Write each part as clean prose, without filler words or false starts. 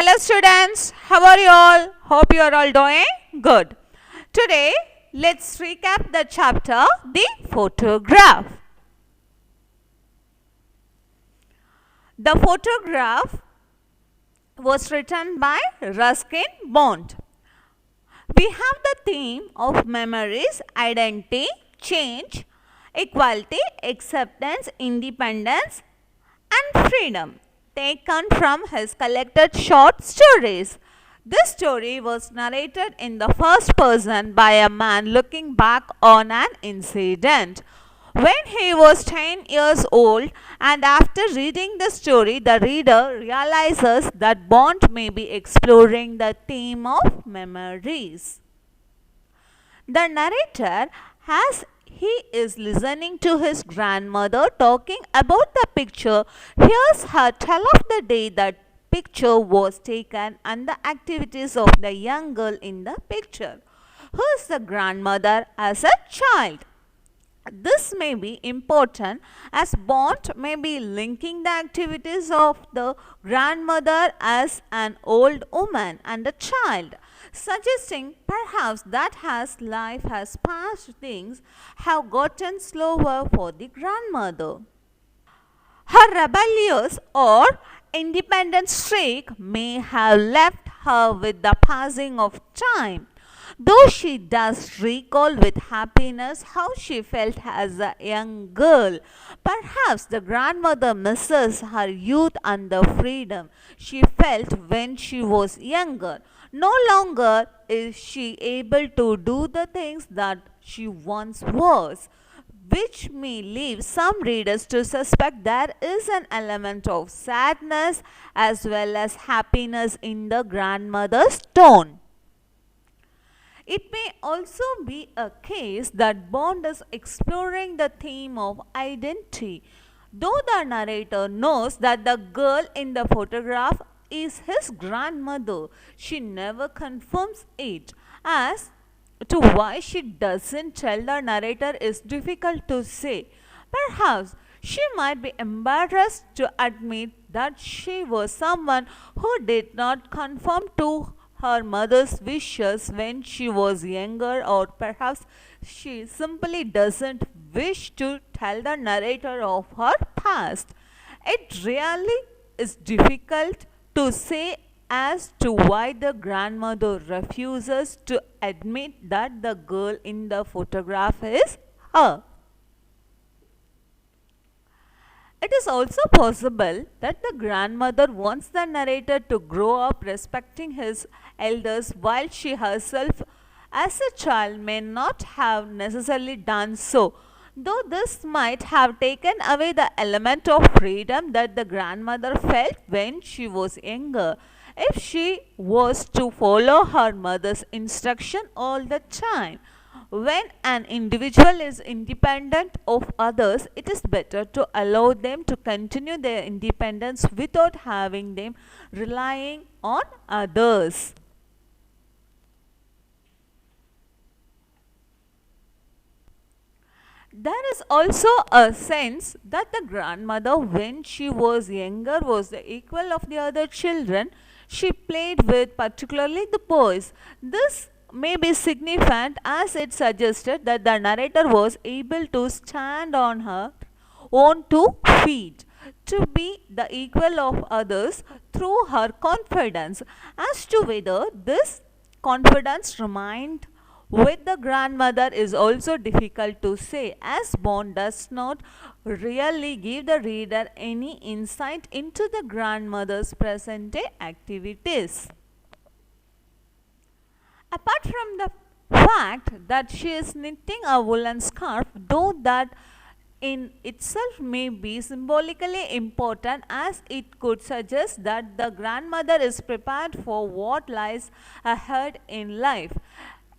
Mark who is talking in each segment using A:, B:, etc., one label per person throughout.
A: Hello students, how are you all? Hope you are all doing good. Today, let's recap the chapter, the photograph. The photograph was written by Ruskin Bond. We have the theme of memories, identity, change, equality, acceptance, independence, and freedom, taken from his collected short stories. This story was narrated in the first person by a man looking back on an incident. When he was 10 years old, and after reading the story, the reader realizes that Bond may be exploring the theme of memories. The narrator, as he is listening to his grandmother talking about the picture, hears her tell of the day that picture was taken and the activities of the young girl in the picture, who is the grandmother as a child. This may be important as Bond may be linking the activities of the grandmother as an old woman and a child, suggesting perhaps that as life has passed, things have gotten slower for the grandmother. Her rebellious or independent streak may have left her with the passing of time, though she does recall with happiness how she felt as a young girl. Perhaps the grandmother misses her youth and the freedom she felt when she was younger. No longer is she able to do the things that she once was, which may leave some readers to suspect there is an element of sadness as well as happiness in the grandmother's tone. It may also be a case that Bond is exploring the theme of identity. Though the narrator knows that the girl in the photograph is his grandmother, she never confirms it. As to why she doesn't tell the narrator is difficult to say. Perhaps she might be embarrassed to admit that she was someone who did not conform to her mother's wishes when she was younger, or perhaps she simply doesn't wish to tell the narrator of her past. It really is difficult to say as to why the grandmother refuses to admit that the girl in the photograph is her. It is also possible that the grandmother wants the narrator to grow up respecting his elders while she herself as a child may not have necessarily done so, though this might have taken away the element of freedom that the grandmother felt when she was younger. If she was to follow her mother's instruction all the time. When an individual is independent of others, it is better to allow them to continue their independence without having them relying on others. There is also a sense that the grandmother, when she was younger, was the equal of the other children she played with, particularly the boys. This may be significant as it suggested that the narrator was able to stand on her own 2 feet, to be the equal of others through her confidence. As to whether this confidence remained with the grandmother is also difficult to say, as Bond does not really give the reader any insight into the grandmother's present day activities. Apart from the fact that she is knitting a woolen scarf, though that in itself may be symbolically important, as it could suggest that the grandmother is prepared for what lies ahead in life.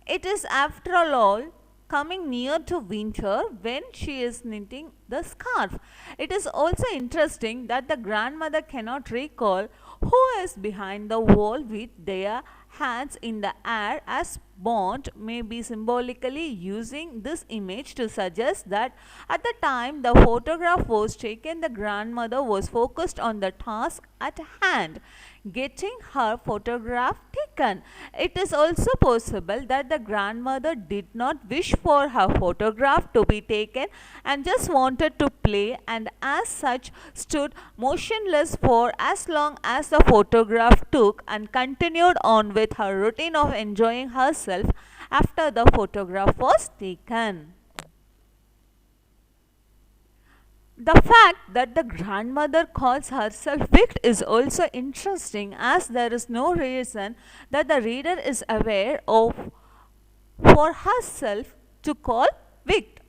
A: It is, after all, coming near to winter when she is knitting the scarf. It is also interesting that the grandmother cannot recall who is behind the wall with their hands in the air, as Bond may be symbolically using this image to suggest that at the time the photograph was taken, the grandmother was focused on the task at hand. getting her photograph taken. It is also possible that the grandmother did not wish for her photograph to be taken and just wanted to play, and as such stood motionless for as long as the photograph took and continued on with her routine of enjoying herself after the photograph was taken. The fact that the grandmother calls herself wicked is also interesting, as there is no reason that the reader is aware of for herself to call wicked,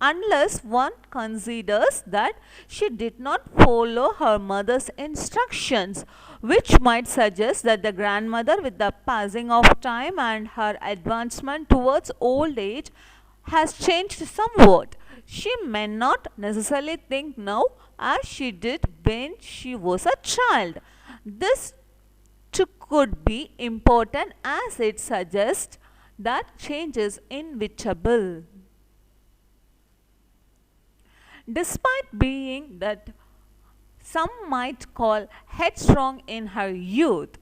A: unless one considers that she did not follow her mother's instructions, which might suggest that the grandmother, with the passing of time and her advancement towards old age, has changed somewhat. She may not necessarily think now as she did when she was a child. This too could be important, as it suggests that change is inevitable. Despite being that some might call headstrong in her youth,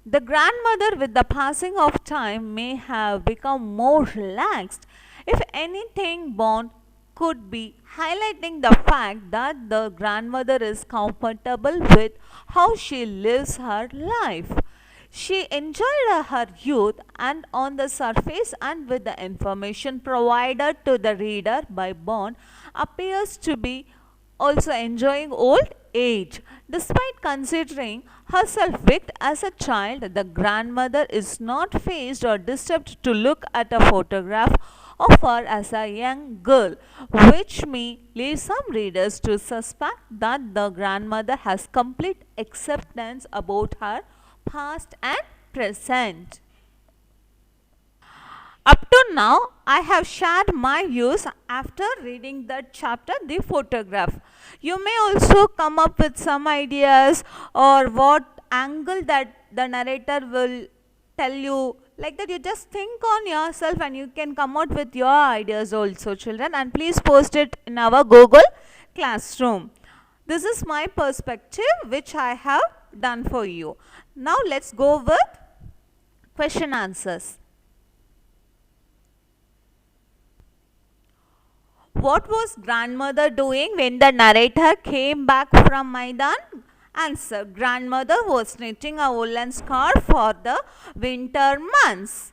A: the grandmother, with the passing of time, may have become more relaxed. If anything, Bond could be highlighting the fact that the grandmother is comfortable with how she lives her life. She enjoyed her youth, and on the surface and with the information provided to the reader by Bond, appears to be also enjoying old age. Despite considering herself wicked as a child, the grandmother is not fazed or disturbed to look at a photograph of her as a young girl, which may lead some readers to suspect that the grandmother has complete acceptance about her past and present. Up to now, I have shared my views after reading that chapter, The Photograph. You may also come up with some ideas or what angle that the narrator will tell you. Like that, you just think on yourself and you can come out with your ideas also, children. And please post it in our Google Classroom. This is my perspective which I have done for you. Now let's go with question answers. What was grandmother doing when the narrator came back from Maidan? Answer. Grandmother was knitting a woolen scarf for the winter months.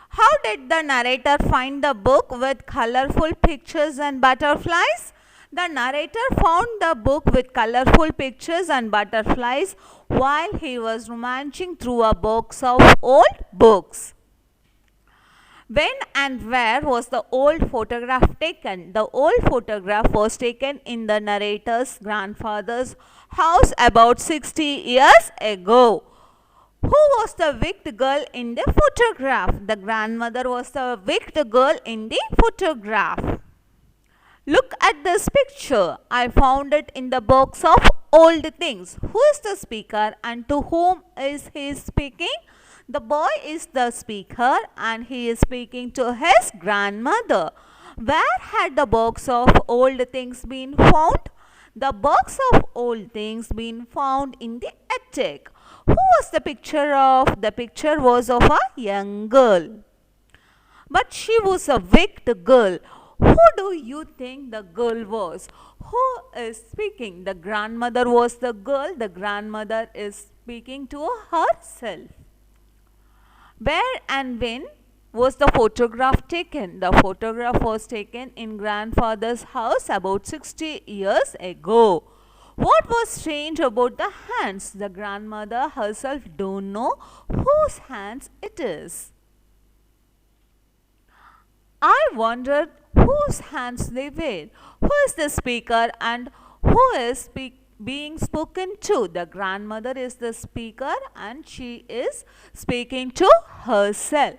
A: How did the narrator find the book with colorful pictures and butterflies? The narrator found the book with colorful pictures and butterflies while he was rummaging through a box of old books. When and where was the old photograph taken? The old photograph was taken in the narrator's grandfather's house about 60 years ago. Who was the wicked girl in the photograph? The grandmother was the wicked girl in the photograph. Look at this picture. I found it in the box of old things. Who is the speaker and to whom is he speaking? The boy is the speaker and he is speaking to his grandmother. Where had the box of old things been found? The box of old things been found in the attic. Who was the picture of? The picture was of a young girl. But she was a wicked girl. Who do you think the girl was? Who is speaking? The grandmother was the girl. The grandmother is speaking to herself. Where and when was the photograph taken? The photograph was taken in grandfather's house about 60 years ago. What was strange about the hands? The grandmother herself don't know whose hands it is. I wondered whose hands they were. Who is the speaker and who is being spoken to? The grandmother is the speaker and she is speaking to herself.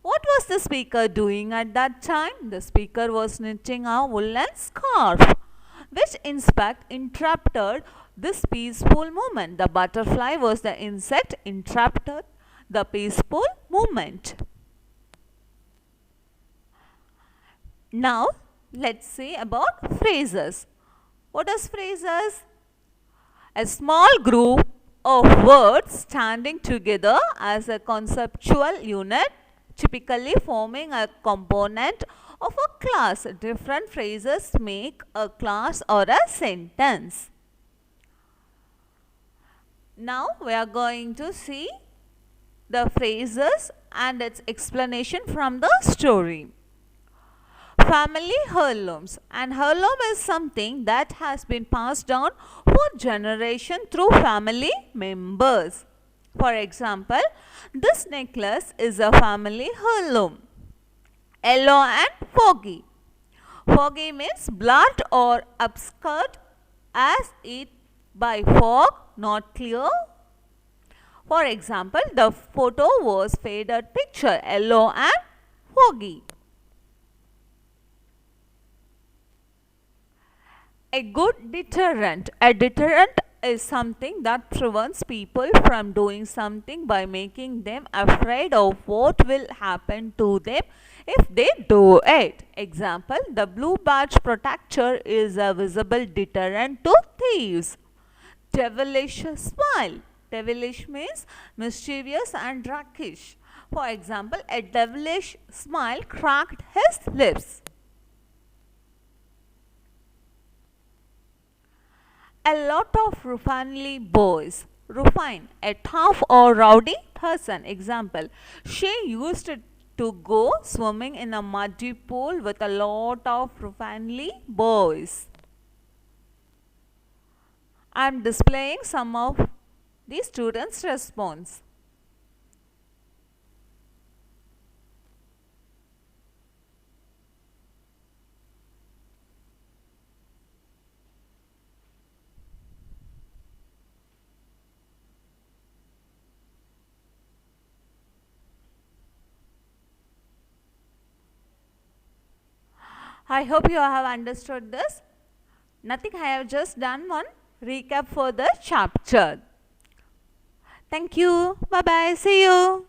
A: What was the speaker doing at that time? The speaker was knitting a woolen scarf, which insect interrupted this peaceful movement. The butterfly was the insect interrupted the peaceful movement. Now, let's see about phrases. What is phrases? A small group of words standing together as a conceptual unit, typically forming a component of a class. Different phrases make a class or a sentence. Now we are going to see the phrases and its explanation from the story. Family heirlooms. An heirloom is something that has been passed down for generation through family members. For example, this necklace is a family heirloom. Yellow and foggy. Foggy means blurred or obscured as it by fog, not clear. For example, the photo was faded picture, yellow and foggy. A good deterrent. A deterrent is something that prevents people from doing something by making them afraid of what will happen to them if they do it. Example, the blue badge protector is a visible deterrent to thieves. Devilish smile. Devilish means mischievous and rakish. For example, a devilish smile cracked his lips. A lot of ruffianly boys. Ruffin, a tough or rowdy person. Example, she used to go swimming in a muddy pool with a lot of ruffianly boys. I am displaying some of the students' response. I hope you have understood this. Nothing, I have just done one recap for the chapter. Thank you. Bye bye. See you.